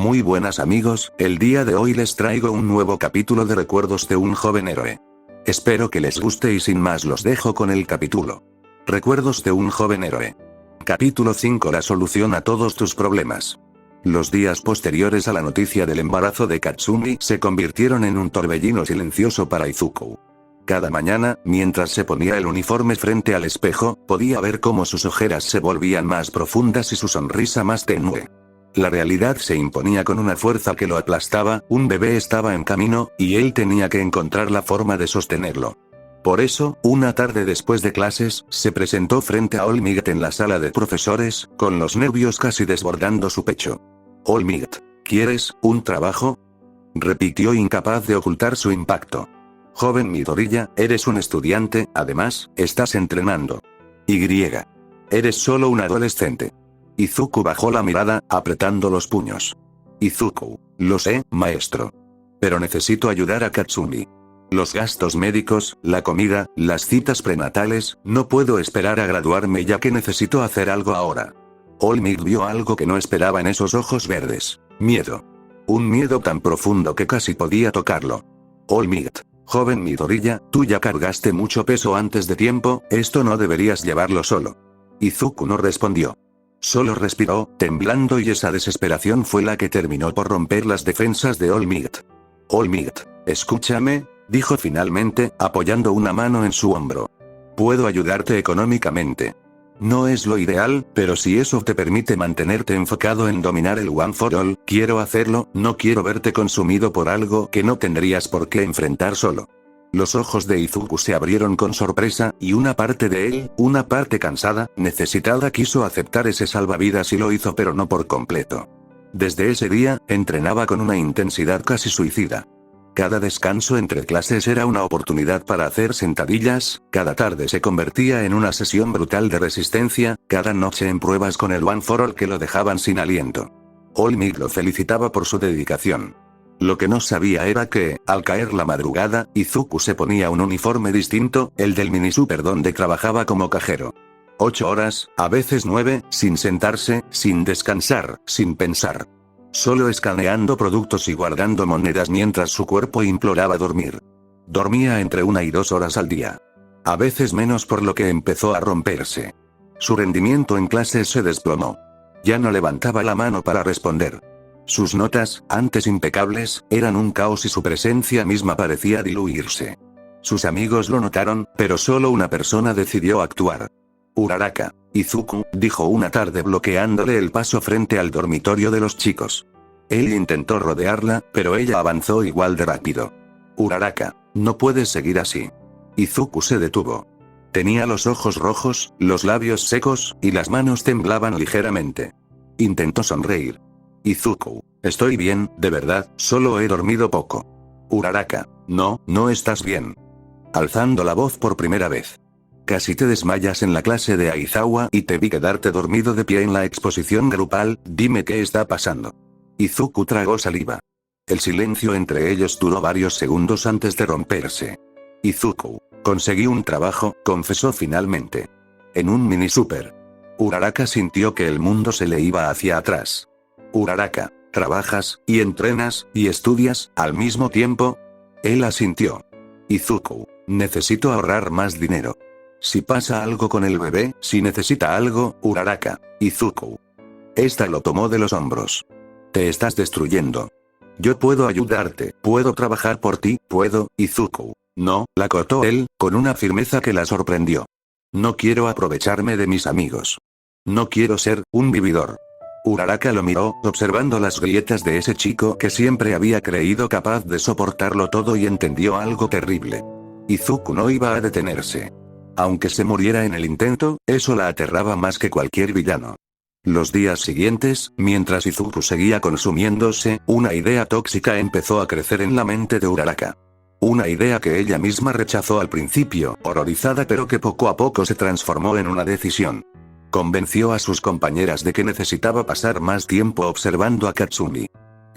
Muy buenas amigos, el día de hoy les traigo un nuevo capítulo de Recuerdos de un joven héroe. Espero que les guste y sin más los dejo con el capítulo. Recuerdos de un joven héroe. Capítulo 5. La solución a todos tus problemas. Los días posteriores a la noticia del embarazo de Katsumi se convirtieron en un torbellino silencioso para Izuku. Cada mañana, mientras se ponía el uniforme frente al espejo, podía ver cómo sus ojeras se volvían más profundas y su sonrisa más tenue. La realidad se imponía con una fuerza que lo aplastaba, un bebé estaba en camino, y él tenía que encontrar la forma de sostenerlo. Por eso, una tarde después de clases, se presentó frente a All Might en la sala de profesores, con los nervios casi desbordando su pecho. All Might, ¿quieres un trabajo?, repitió incapaz de ocultar su impacto. Joven Midoriya, eres un estudiante, además, estás entrenando. Eres solo un adolescente. Izuku bajó la mirada, apretando los puños. Izuku, lo sé, maestro. Pero necesito ayudar a Katsumi. Los gastos médicos, la comida, las citas prenatales, no puedo esperar a graduarme ya que necesito hacer algo ahora. All Might vio algo que no esperaba en esos ojos verdes. Miedo. Un miedo tan profundo que casi podía tocarlo. All Might. Joven Midoriya, tú ya cargaste mucho peso antes de tiempo, esto no deberías llevarlo solo. Izuku no respondió. Solo respiró, temblando, y esa desesperación fue la que terminó por romper las defensas de All Might. All Might, escúchame, dijo finalmente, apoyando una mano en su hombro. Puedo ayudarte económicamente. No es lo ideal, pero si eso te permite mantenerte enfocado en dominar el One for All, quiero hacerlo, no quiero verte consumido por algo que no tendrías por qué enfrentar solo. Los ojos de Izuku se abrieron con sorpresa, y una parte de él, una parte cansada, necesitada, quiso aceptar ese salvavidas y lo hizo, pero no por completo. Desde ese día, entrenaba con una intensidad casi suicida. Cada descanso entre clases era una oportunidad para hacer sentadillas, cada tarde se convertía en una sesión brutal de resistencia, cada noche en pruebas con el One for All que lo dejaban sin aliento. All Might lo felicitaba por su dedicación. Lo que no sabía era que, al caer la madrugada, Izuku se ponía un uniforme distinto, el del mini super donde trabajaba como cajero. 8 horas, a veces 9, sin sentarse, sin descansar, sin pensar. Solo escaneando productos y guardando monedas mientras su cuerpo imploraba dormir. Dormía entre 1 y 2 horas al día. A veces menos, por lo que empezó a romperse. Su rendimiento en clases se desplomó. Ya no levantaba la mano para responder. Sus notas, antes impecables, eran un caos y su presencia misma parecía diluirse. Sus amigos lo notaron, pero solo una persona decidió actuar. Uraraka. Izuku, dijo una tarde bloqueándole el paso frente al dormitorio de los chicos. Él intentó rodearla, pero ella avanzó igual de rápido. Uraraka, no puedes seguir así. Izuku se detuvo. Tenía los ojos rojos, los labios secos, y las manos temblaban ligeramente. Intentó sonreír. Izuku, estoy bien, de verdad, solo he dormido poco. Uraraka, no, no estás bien. Alzando la voz por primera vez. Casi te desmayas en la clase de Aizawa y te vi quedarte dormido de pie en la exposición grupal, dime qué está pasando. Izuku tragó saliva. El silencio entre ellos duró varios segundos antes de romperse. Izuku, conseguí un trabajo, confesó finalmente. En un mini super. Uraraka sintió que el mundo se le iba hacia atrás. Uraraka, ¿trabajas, y entrenas, y estudias, al mismo tiempo? Él asintió. Izuku, necesito ahorrar más dinero. Si pasa algo con el bebé, si necesita algo, Uraraka, Izuku. Esta lo tomó de los hombros. Te estás destruyendo. Yo puedo ayudarte, puedo trabajar por ti, puedo, Izuku. No, la cortó él, con una firmeza que la sorprendió. No quiero aprovecharme de mis amigos. No quiero ser un vividor. Uraraka lo miró, observando las grietas de ese chico que siempre había creído capaz de soportarlo todo, y entendió algo terrible. Izuku no iba a detenerse. Aunque se muriera en el intento, eso la aterraba más que cualquier villano. Los días siguientes, mientras Izuku seguía consumiéndose, una idea tóxica empezó a crecer en la mente de Uraraka. Una idea que ella misma rechazó al principio, horrorizada, pero que poco a poco se transformó en una decisión. Convenció a sus compañeras de que necesitaba pasar más tiempo observando a Katsumi.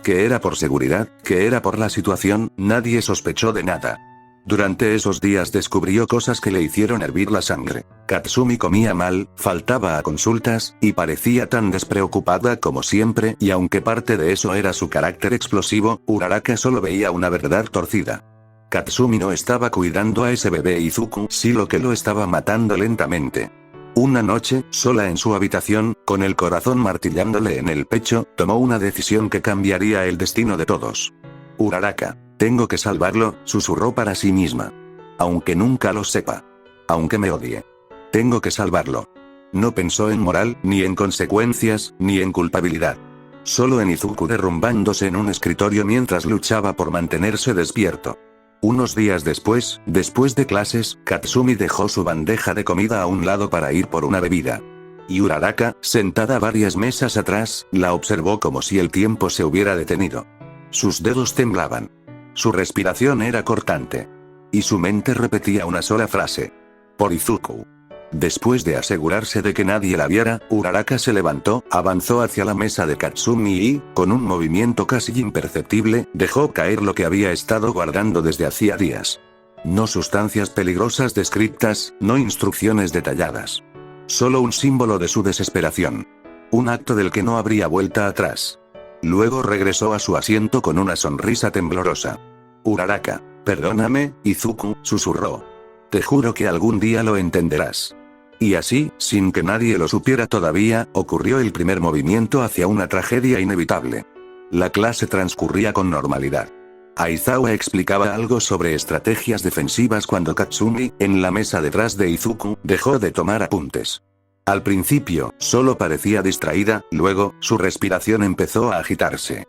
Que era por seguridad, que era por la situación, nadie sospechó de nada. Durante esos días descubrió cosas que le hicieron hervir la sangre. Katsumi comía mal, faltaba a consultas, y parecía tan despreocupada como siempre, y aunque parte de eso era su carácter explosivo, Uraraka solo veía una verdad torcida. Katsumi no estaba cuidando a ese bebé Izuku, sí lo que lo estaba matando lentamente. Una noche, sola en su habitación, con el corazón martillándole en el pecho, tomó una decisión que cambiaría el destino de todos. Uraraka, tengo que salvarlo, susurró para sí misma. Aunque nunca lo sepa. Aunque me odie. Tengo que salvarlo. No pensó en moral, ni en consecuencias, ni en culpabilidad. Solo en Izuku derrumbándose en un escritorio mientras luchaba por mantenerse despierto. Unos días después de clases, Katsumi dejó su bandeja de comida a un lado para ir por una bebida. Y Uraraka, sentada varias mesas atrás, la observó como si el tiempo se hubiera detenido. Sus dedos temblaban. Su respiración era cortante. Y su mente repetía una sola frase. Por Izuku. Después de asegurarse de que nadie la viera, Uraraka se levantó, avanzó hacia la mesa de Katsumi y, con un movimiento casi imperceptible, dejó caer lo que había estado guardando desde hacía días. No sustancias peligrosas descritas, no instrucciones detalladas. Solo un símbolo de su desesperación. Un acto del que no habría vuelta atrás. Luego regresó a su asiento con una sonrisa temblorosa. Uraraka, perdóname, Izuku, susurró. Te juro que algún día lo entenderás. Y así, sin que nadie lo supiera todavía, ocurrió el primer movimiento hacia una tragedia inevitable. La clase transcurría con normalidad. Aizawa explicaba algo sobre estrategias defensivas cuando Katsumi, en la mesa detrás de Izuku, dejó de tomar apuntes. Al principio, solo parecía distraída, luego, su respiración empezó a agitarse.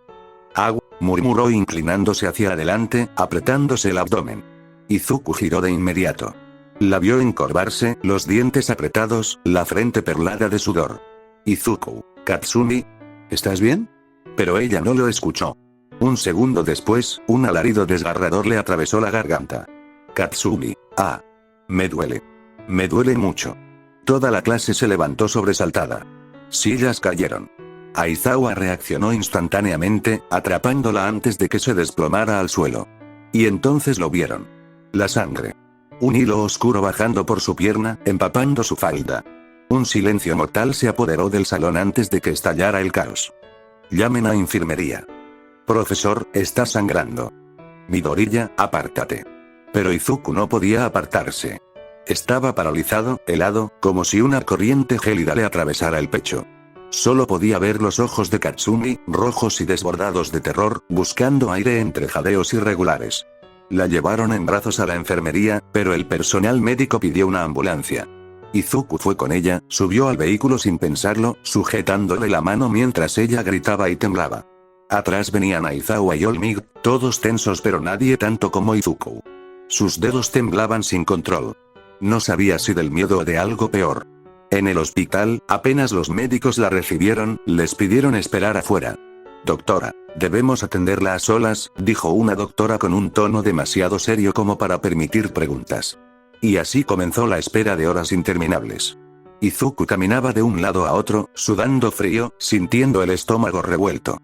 Agua, murmuró inclinándose hacia adelante, apretándose el abdomen. Izuku giró de inmediato. La vio encorvarse, los dientes apretados, la frente perlada de sudor. Izuku, Katsumi, ¿estás bien? Pero ella no lo escuchó. Un segundo después, un alarido desgarrador le atravesó la garganta. Katsumi, me duele. Me duele mucho. Toda la clase se levantó sobresaltada. Sillas cayeron. Aizawa reaccionó instantáneamente, atrapándola antes de que se desplomara al suelo. Y entonces lo vieron. La sangre. Un hilo oscuro bajando por su pierna, empapando su falda. Un silencio mortal se apoderó del salón antes de que estallara el caos. Llamen a enfermería. Profesor, está sangrando. Midoriya, apártate. Pero Izuku no podía apartarse. Estaba paralizado, helado, como si una corriente gélida le atravesara el pecho. Solo podía ver los ojos de Katsumi, rojos y desbordados de terror, buscando aire entre jadeos irregulares. La llevaron en brazos a la enfermería, pero el personal médico pidió una ambulancia. Izuku fue con ella, subió al vehículo sin pensarlo, sujetándole la mano mientras ella gritaba y temblaba. Atrás venían Aizawa y Olmig, todos tensos pero nadie tanto como Izuku. Sus dedos temblaban sin control. No sabía si del miedo o de algo peor. En el hospital, apenas los médicos la recibieron, les pidieron esperar afuera. Doctora, debemos atenderla a solas, dijo una doctora con un tono demasiado serio como para permitir preguntas. Y así comenzó la espera de horas interminables. Izuku caminaba de un lado a otro, sudando frío, sintiendo el estómago revuelto.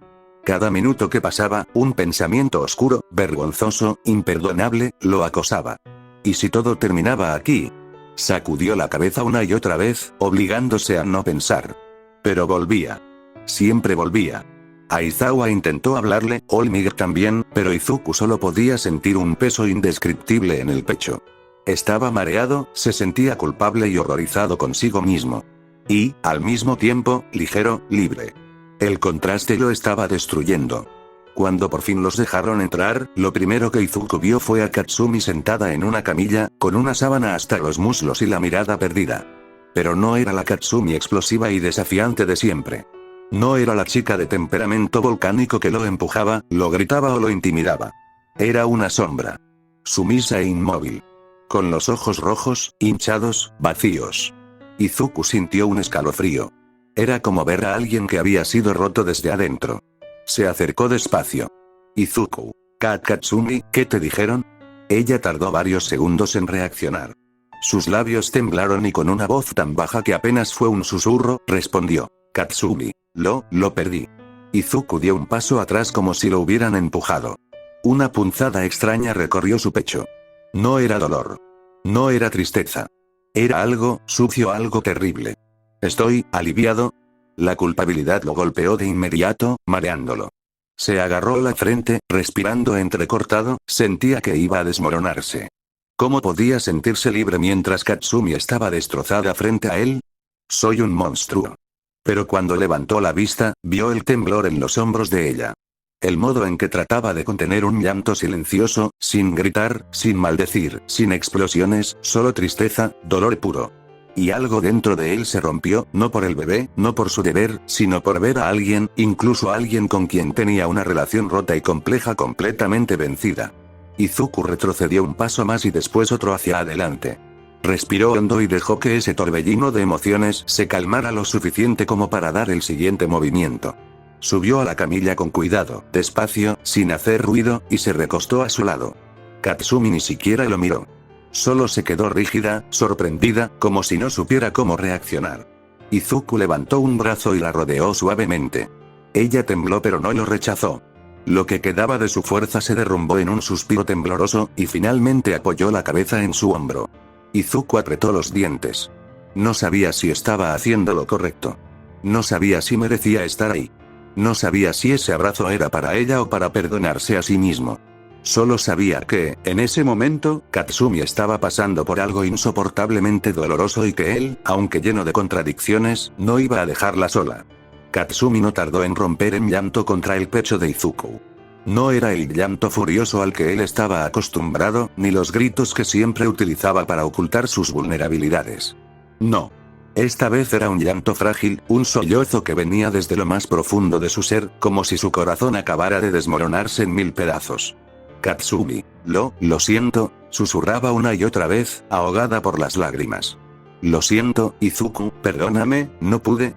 Cada minuto que pasaba, un pensamiento oscuro, vergonzoso, imperdonable, lo acosaba. ¿Y si todo terminaba aquí? Sacudió la cabeza una y otra vez, obligándose a no pensar. Pero volvía. Siempre volvía. Aizawa intentó hablarle, Olmig también, pero Izuku solo podía sentir un peso indescriptible en el pecho. Estaba mareado, se sentía culpable y horrorizado consigo mismo. Y, al mismo tiempo, ligero, libre. El contraste lo estaba destruyendo. Cuando por fin los dejaron entrar, lo primero que Izuku vio fue a Katsumi sentada en una camilla, con una sábana hasta los muslos y la mirada perdida. Pero no era la Katsumi explosiva y desafiante de siempre. No era la chica de temperamento volcánico que lo empujaba, lo gritaba o lo intimidaba. Era una sombra. Sumisa e inmóvil. Con los ojos rojos, hinchados, vacíos. Izuku sintió un escalofrío. Era como ver a alguien que había sido roto desde adentro. Se acercó despacio. Izuku. Katsumi, ¿qué te dijeron? Ella tardó varios segundos en reaccionar. Sus labios temblaron y con una voz tan baja que apenas fue un susurro, respondió. Katsumi. Lo perdí. Izuku dio un paso atrás como si lo hubieran empujado. Una punzada extraña recorrió su pecho. No era dolor. No era tristeza. Era algo sucio, algo terrible. Estoy aliviado. La culpabilidad lo golpeó de inmediato, mareándolo. Se agarró la frente, respirando entrecortado, sentía que iba a desmoronarse. ¿Cómo podía sentirse libre mientras Katsumi estaba destrozada frente a él? Soy un monstruo. Pero cuando levantó la vista, vio el temblor en los hombros de ella. El modo en que trataba de contener un llanto silencioso, sin gritar, sin maldecir, sin explosiones, solo tristeza, dolor puro. Y algo dentro de él se rompió, no por el bebé, no por su deber, sino por ver a alguien, incluso a alguien con quien tenía una relación rota y compleja, completamente vencida. Izuku retrocedió un paso más y después otro hacia adelante. Respiró hondo y dejó que ese torbellino de emociones se calmara lo suficiente como para dar el siguiente movimiento. Subió a la camilla con cuidado, despacio, sin hacer ruido, y se recostó a su lado. Katsumi ni siquiera lo miró. Solo se quedó rígida, sorprendida, como si no supiera cómo reaccionar. Izuku levantó un brazo y la rodeó suavemente. Ella tembló pero no lo rechazó. Lo que quedaba de su fuerza se derrumbó en un suspiro tembloroso, y finalmente apoyó la cabeza en su hombro. Izuku apretó los dientes. No sabía si estaba haciendo lo correcto. No sabía si merecía estar ahí. No sabía si ese abrazo era para ella o para perdonarse a sí mismo. Solo sabía que, en ese momento, Katsumi estaba pasando por algo insoportablemente doloroso y que él, aunque lleno de contradicciones, no iba a dejarla sola. Katsumi no tardó en romper en llanto contra el pecho de Izuku. No era el llanto furioso al que él estaba acostumbrado, ni los gritos que siempre utilizaba para ocultar sus vulnerabilidades. No. Esta vez era un llanto frágil, un sollozo que venía desde lo más profundo de su ser, como si su corazón acabara de desmoronarse en mil pedazos. Katsumi, lo siento, susurraba una y otra vez, ahogada por las lágrimas. Lo siento, Izuku, perdóname, no pude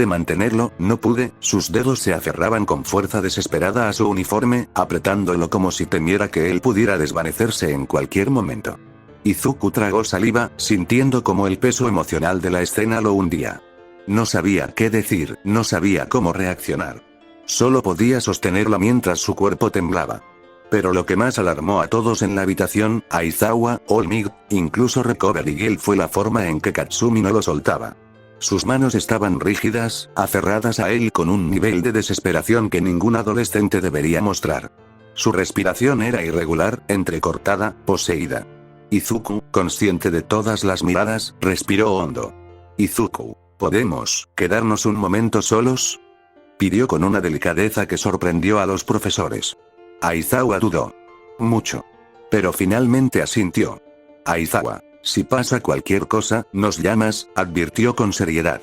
mantenerlo, no pude. Sus dedos se aferraban con fuerza desesperada a su uniforme, apretándolo como si temiera que él pudiera desvanecerse en cualquier momento. Izuku tragó saliva, sintiendo como el peso emocional de la escena lo hundía. No sabía qué decir, no sabía cómo reaccionar. Solo podía sostenerla mientras su cuerpo temblaba. Pero lo que más alarmó a todos en la habitación, Aizawa, Olmig, incluso Recover y Gil, fue la forma en que Katsumi no lo soltaba. Sus manos estaban rígidas, aferradas a él con un nivel de desesperación que ningún adolescente debería mostrar. Su respiración era irregular, entrecortada, poseída. Izuku, consciente de todas las miradas, respiró hondo. Izuku, ¿podemos quedarnos un momento solos?, pidió con una delicadeza que sorprendió a los profesores. Aizawa dudó mucho. Pero finalmente asintió. Aizawa, si pasa cualquier cosa, nos llamas, advirtió con seriedad.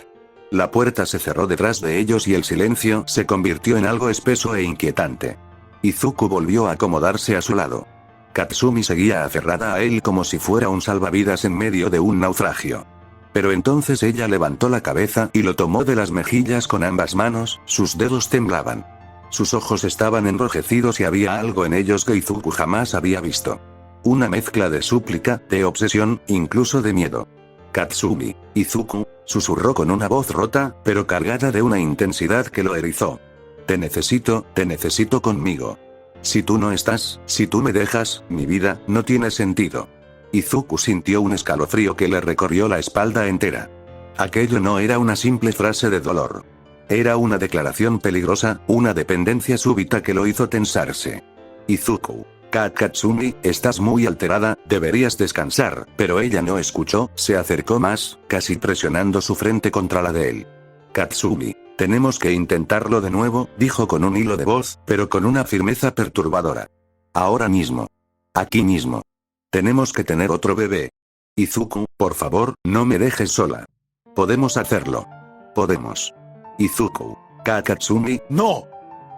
La puerta se cerró detrás de ellos y el silencio se convirtió en algo espeso e inquietante. Izuku volvió a acomodarse a su lado. Katsumi seguía aferrada a él como si fuera un salvavidas en medio de un naufragio. Pero entonces ella levantó la cabeza y lo tomó de las mejillas con ambas manos, sus dedos temblaban. Sus ojos estaban enrojecidos y había algo en ellos que Izuku jamás había visto. Una mezcla de súplica, de obsesión, incluso de miedo. Katsumi, Izuku, susurró con una voz rota, pero cargada de una intensidad que lo erizó. Te necesito conmigo. Si tú no estás, si tú me dejas, mi vida no tiene sentido. Izuku sintió un escalofrío que le recorrió la espalda entera. Aquello no era una simple frase de dolor. Era una declaración peligrosa, una dependencia súbita que lo hizo tensarse. Izuku, Katsumi, estás muy alterada, deberías descansar, pero ella no escuchó, se acercó más, casi presionando su frente contra la de él. Katsumi, tenemos que intentarlo de nuevo, dijo con un hilo de voz, pero con una firmeza perturbadora. Ahora mismo. Aquí mismo. Tenemos que tener otro bebé. Izuku, por favor, no me dejes sola. Podemos hacerlo. Podemos. Izuku. Katsumi, ¡no!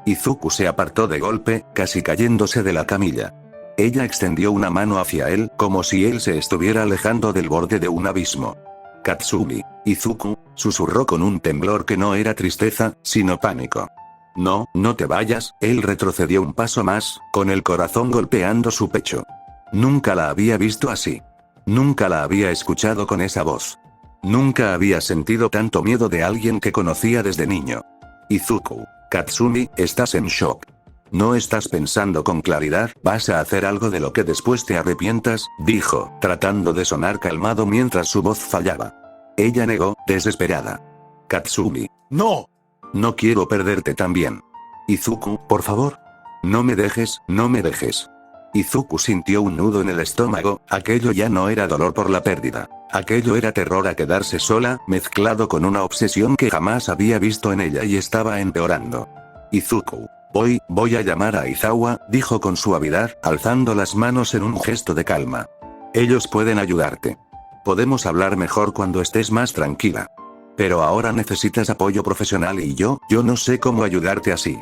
Izuku se apartó de golpe, casi cayéndose de la camilla. Ella extendió una mano hacia él, como si él se estuviera alejando del borde de un abismo. Katsumi, Izuku, susurró con un temblor que no era tristeza, sino pánico. No te vayas, él retrocedió un paso más, con el corazón golpeando su pecho. Nunca la había visto así. Nunca la había escuchado con esa voz. Nunca había sentido tanto miedo de alguien que conocía desde niño. Izuku, Katsumi, estás en shock. No estás pensando con claridad, vas a hacer algo de lo que después te arrepientas, dijo, tratando de sonar calmado mientras su voz fallaba. Ella negó, desesperada. Katsumi. No. No quiero perderte también. Izuku, por favor. No me dejes, no me dejes. Izuku sintió un nudo en el estómago, aquello ya no era dolor por la pérdida. Aquello era terror a quedarse sola, mezclado con una obsesión que jamás había visto en ella y estaba empeorando. Izuku. Voy a llamar a Aizawa, dijo con suavidad, alzando las manos en un gesto de calma. Ellos pueden ayudarte. Podemos hablar mejor cuando estés más tranquila. Pero ahora necesitas apoyo profesional y yo no sé cómo ayudarte así.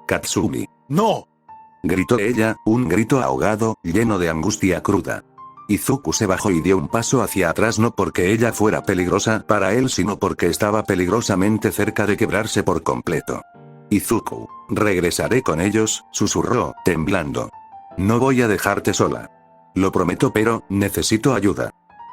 Katsumi. No. Gritó ella, un grito ahogado, lleno de angustia cruda. Izuku se bajó y dio un paso hacia atrás no porque ella fuera peligrosa para él sino porque estaba peligrosamente cerca de quebrarse por completo. Izuku, regresaré con ellos, susurró, temblando. No voy a dejarte sola. Lo prometo pero, necesito ayuda.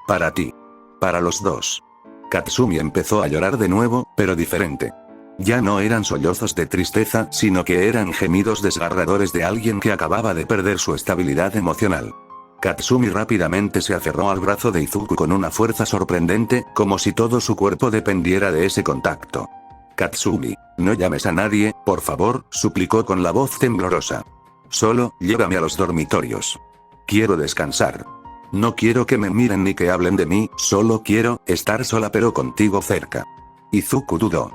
Para ti. Para los dos. Katsumi empezó a llorar de nuevo, pero diferente. Ya no eran sollozos de tristeza, sino que eran gemidos desgarradores de alguien que acababa de perder su estabilidad emocional. Katsumi rápidamente se aferró al brazo de Izuku con una fuerza sorprendente, como si todo su cuerpo dependiera de ese contacto. Katsumi, no llames a nadie, por favor, suplicó con la voz temblorosa. Solo, llévame a los dormitorios. Quiero descansar. No quiero que me miren ni que hablen de mí, solo quiero estar sola pero contigo cerca. Izuku dudó.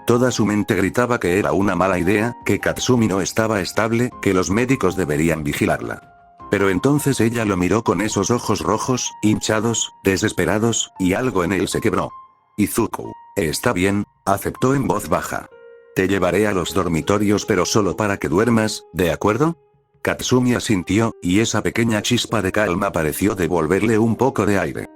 Toda su mente gritaba que era una mala idea, que Katsumi no estaba estable, que los médicos deberían vigilarla. Pero entonces ella lo miró con esos ojos rojos, hinchados, desesperados, y algo en él se quebró. Izuku, está bien, aceptó en voz baja. Te llevaré a los dormitorios pero solo para que duermas, ¿de acuerdo? Katsumi asintió, y esa pequeña chispa de calma pareció devolverle un poco de aire.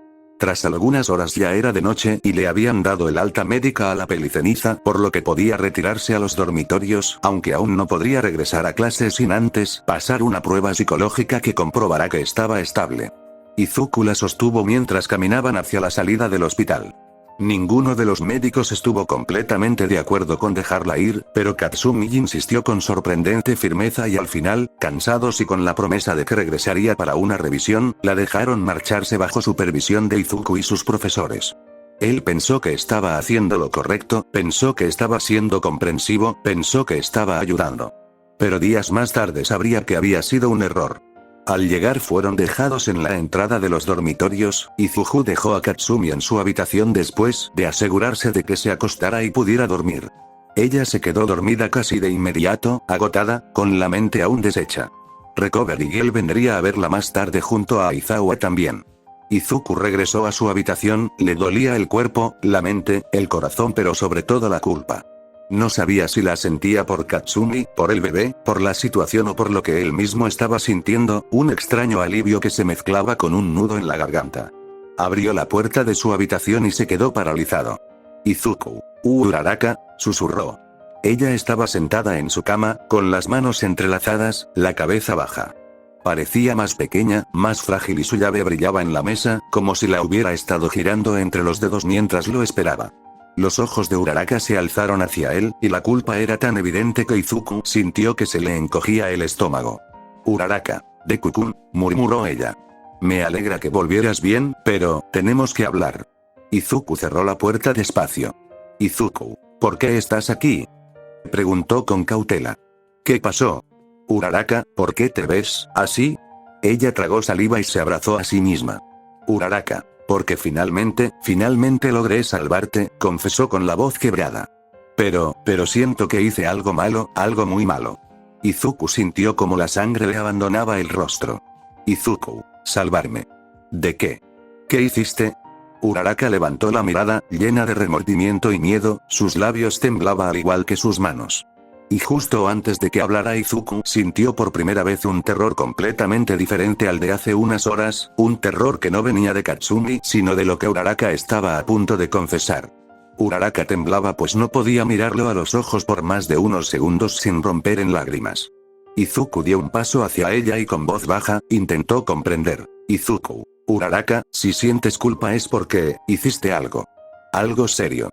Tras algunas horas ya era de noche y le habían dado el alta médica a la peliceniza, por lo que podía retirarse a los dormitorios, aunque aún no podría regresar a clase sin antes pasar una prueba psicológica que comprobará que estaba estable. Izuku la sostuvo mientras caminaban hacia la salida del hospital. Ninguno de los médicos estuvo completamente de acuerdo con dejarla ir, pero Katsumi insistió con sorprendente firmeza y al final, cansados y con la promesa de que regresaría para una revisión, la dejaron marcharse bajo supervisión de Izuku y sus profesores. Él pensó que estaba haciendo lo correcto, pensó que estaba siendo comprensivo, pensó que estaba ayudando. Pero días más tarde sabría que había sido un error. Al llegar fueron dejados en la entrada de los dormitorios, y Izuku dejó a Katsumi en su habitación después de asegurarse de que se acostara y pudiera dormir. Ella se quedó dormida casi de inmediato, agotada, con la mente aún deshecha. Recovery Girl vendría a verla más tarde junto a Aizawa también. Izuku regresó a su habitación, le dolía el cuerpo, la mente, el corazón pero sobre todo la culpa. No sabía si la sentía por Katsumi, por el bebé, por la situación o por lo que él mismo estaba sintiendo, un extraño alivio que se mezclaba con un nudo en la garganta. Abrió la puerta de su habitación y se quedó paralizado. Izuku. Uraraka, susurró. Ella estaba sentada en su cama, con las manos entrelazadas, la cabeza baja. Parecía más pequeña, más frágil y su llave brillaba en la mesa, como si la hubiera estado girando entre los dedos mientras lo esperaba. Los ojos de Uraraka se alzaron hacia él, y la culpa era tan evidente que Izuku sintió que se le encogía el estómago. Uraraka, Deku-kun, murmuró ella. Me alegra que volvieras bien, pero, tenemos que hablar. Izuku cerró la puerta despacio. Izuku, ¿por qué estás aquí? Preguntó con cautela. ¿Qué pasó? Uraraka, ¿por qué te ves así? Ella tragó saliva y se abrazó a sí misma. Uraraka. Porque finalmente logré salvarte, confesó con la voz quebrada. Pero siento que hice algo malo, algo muy malo. Izuku sintió como la sangre le abandonaba el rostro. Izuku, salvarme. ¿De qué? ¿Qué hiciste? Uraraka levantó la mirada, llena de remordimiento y miedo, sus labios temblaban al igual que sus manos. Y justo antes de que hablara Izuku sintió por primera vez un terror completamente diferente al de hace unas horas, un terror que no venía de Katsumi sino de lo que Uraraka estaba a punto de confesar. Uraraka temblaba pues no podía mirarlo a los ojos por más de unos segundos sin romper en lágrimas. Izuku dio un paso hacia ella y con voz baja, intentó comprender. Izuku, Uraraka, si sientes culpa es porque hiciste algo. Algo serio.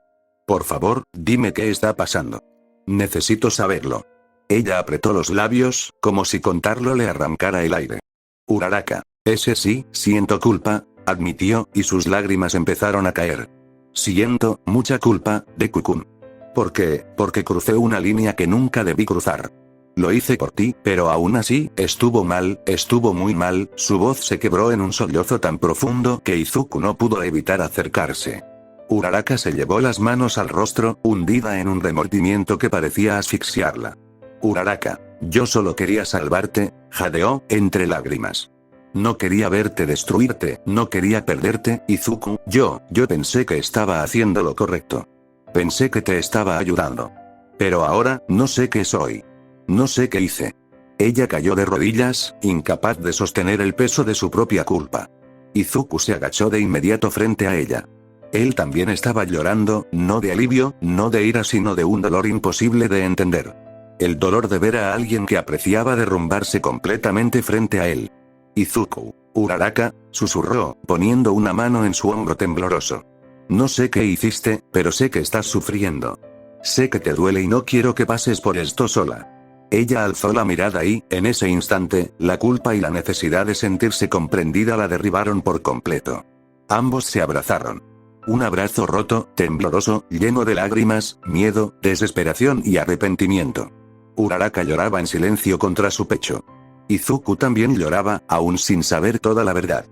Por favor, dime qué está pasando. Necesito saberlo. Ella apretó los labios, como si contarlo le arrancara el aire. Uraraka. Ese sí, siento culpa, admitió, y sus lágrimas empezaron a caer. Siento mucha culpa, Deku-kun. ¿Por qué? Porque crucé una línea que nunca debí cruzar. Lo hice por ti, pero aún así, estuvo mal, estuvo muy mal. Su voz se quebró en un sollozo tan profundo que Izuku no pudo evitar acercarse. Uraraka se llevó las manos al rostro, hundida en un remordimiento que parecía asfixiarla. Uraraka, yo solo quería salvarte, jadeó, entre lágrimas. No quería verte destruirte, no quería perderte, Izuku, yo pensé que estaba haciendo lo correcto. Pensé que te estaba ayudando. Pero ahora, no sé qué soy. No sé qué hice. Ella cayó de rodillas, incapaz de sostener el peso de su propia culpa. Izuku se agachó de inmediato frente a ella. Él también estaba llorando, no de alivio, no de ira, sino de un dolor imposible de entender. El dolor de ver a alguien que apreciaba derrumbarse completamente frente a él. Izuku, Uraraka, susurró, poniendo una mano en su hombro tembloroso. No sé qué hiciste, pero sé que estás sufriendo. Sé que te duele y no quiero que pases por esto sola. Ella alzó la mirada y, en ese instante, la culpa y la necesidad de sentirse comprendida la derribaron por completo. Ambos se abrazaron. Un abrazo roto, tembloroso, lleno de lágrimas, miedo, desesperación y arrepentimiento. Uraraka lloraba en silencio contra su pecho. Izuku también lloraba, aún sin saber toda la verdad.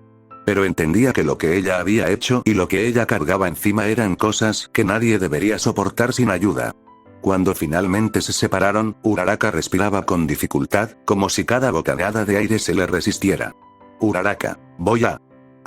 Pero entendía que lo que ella había hecho y lo que ella cargaba encima eran cosas que nadie debería soportar sin ayuda. Cuando finalmente se separaron, Uraraka respiraba con dificultad, como si cada bocanada de aire se le resistiera. Uraraka, voy a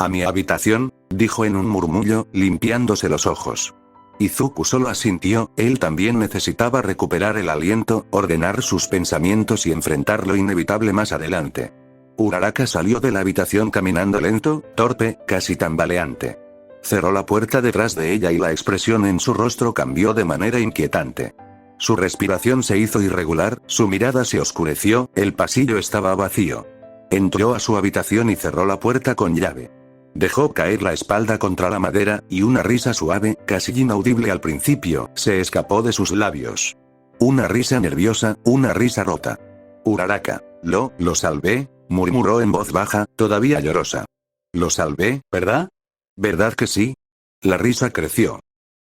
mi habitación, dijo en un murmullo, limpiándose los ojos. Izuku solo asintió, él también necesitaba recuperar el aliento, ordenar sus pensamientos y enfrentar lo inevitable más adelante. Uraraka salió de la habitación caminando lento, torpe, casi tambaleante. Cerró la puerta detrás de ella y la expresión en su rostro cambió de manera inquietante. Su respiración se hizo irregular, su mirada se oscureció, el pasillo estaba vacío. Entró a su habitación y cerró la puerta con llave. Dejó caer la espalda contra la madera, y una risa suave, casi inaudible al principio, se escapó de sus labios. Una risa nerviosa, una risa rota. Uraraka, lo salvé, murmuró en voz baja, todavía llorosa. Lo salvé, ¿verdad? ¿Verdad que sí? La risa creció.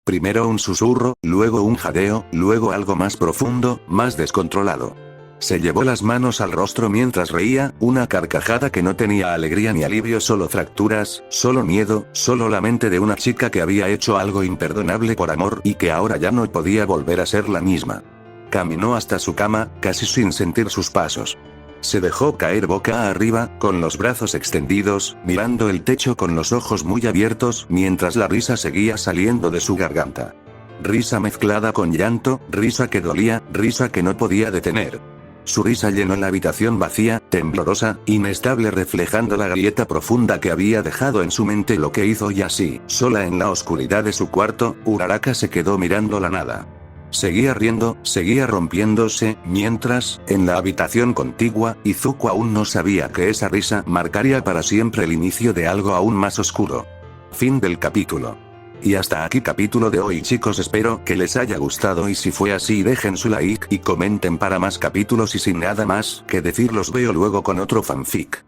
Primero un susurro, luego un jadeo, luego algo más profundo, más descontrolado. Se llevó las manos al rostro mientras reía, una carcajada que no tenía alegría ni alivio, solo fracturas, solo miedo, solo la mente de una chica que había hecho algo imperdonable por amor y que ahora ya no podía volver a ser la misma. Caminó hasta su cama, casi sin sentir sus pasos. Se dejó caer boca arriba, con los brazos extendidos, mirando el techo con los ojos muy abiertos, mientras la risa seguía saliendo de su garganta. Risa mezclada con llanto, risa que dolía, risa que no podía detener. Su risa llenó la habitación vacía, temblorosa, inestable, reflejando la grieta profunda que había dejado en su mente lo que hizo, y así, sola en la oscuridad de su cuarto, Uraraka se quedó mirando la nada. Seguía riendo, seguía rompiéndose, mientras, en la habitación contigua, Izuku aún no sabía que esa risa marcaría para siempre el inicio de algo aún más oscuro. Fin del capítulo. Y hasta aquí capítulo de hoy, chicos, espero que les haya gustado, y si fue así dejen su like y comenten para más capítulos, y sin nada más que decir los veo luego con otro fanfic.